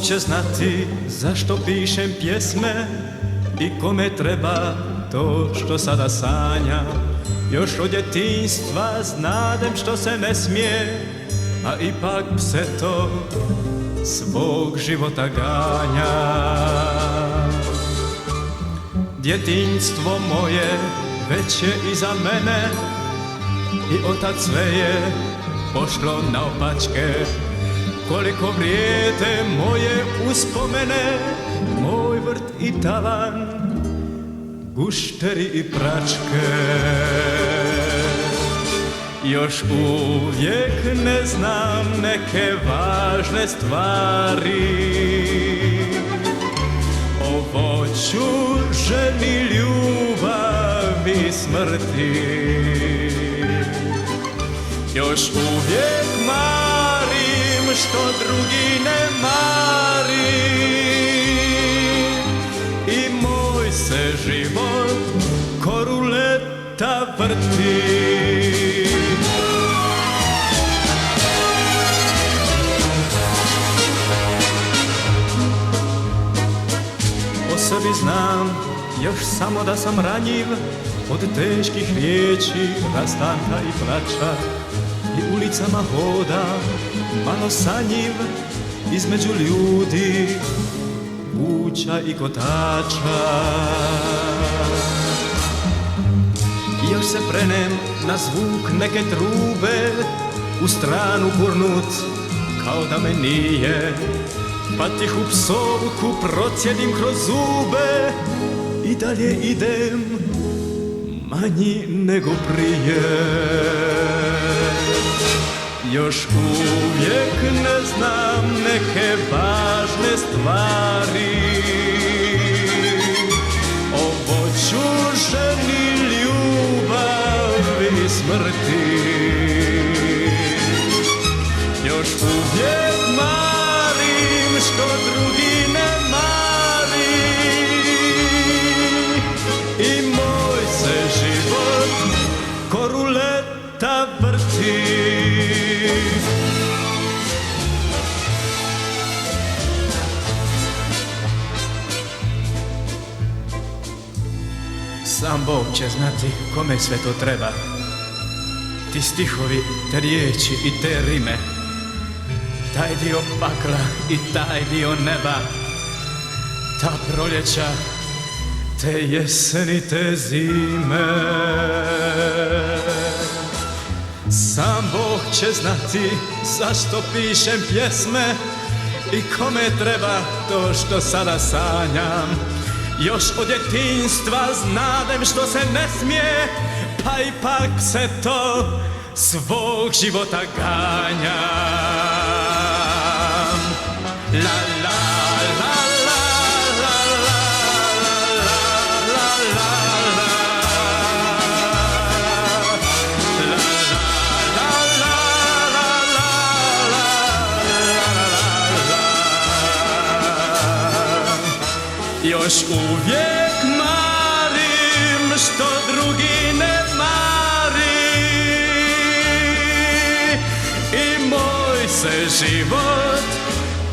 će znati zašto pišem pjesme i kome treba to što sada sanjam. Još od djetinjstva znadem što se ne smije, a ipak se to svog života ganja. Djetinjstvo moje već je iza mene i otac sve je pošlo naopačke. Koliko vrijede moje uspomene, moj vrt i tavan, gušteri i pračke. Još uvijek ne znam neke važne stvari o voću, ženi, ljubavi, smrti. Još uvijek marim što drugi ne mari i moj se život ko ruleta vrti. O sebi znam još samo da sam ranjiv od teških riječi, rastanka i plača, i ulicama hoda malo sanjiv između ljudi, kuća i kotača. Još se prenem na zvuk neke trube, u stranu gurnut kao da me nije, pa tihu psovku procjedim kroz zube i dalje idem manji nego prije. Još uvijek ne znam neke važne stvari o voću, ženi, ljubavi, smrti. Još uvijek marim što drugi ne mari i moj se život ko ruleta vrti. Sam Bog će znati kome sve to treba. Ti stihovi, te riječi i te rime, taj dio pakla i taj dio neba, ta proljeća, te jeseni, te zime. Sam Bog će znati zašto pišem pjesme i kome treba to što sada sanjam. Još od djetinjstva znadem što se ne smije, pa ipak se to svog života ganjam. La la la la la la la la la. Još uvijek marim što drugi ne mari i moj se život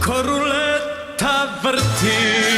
ko ruleta vrti.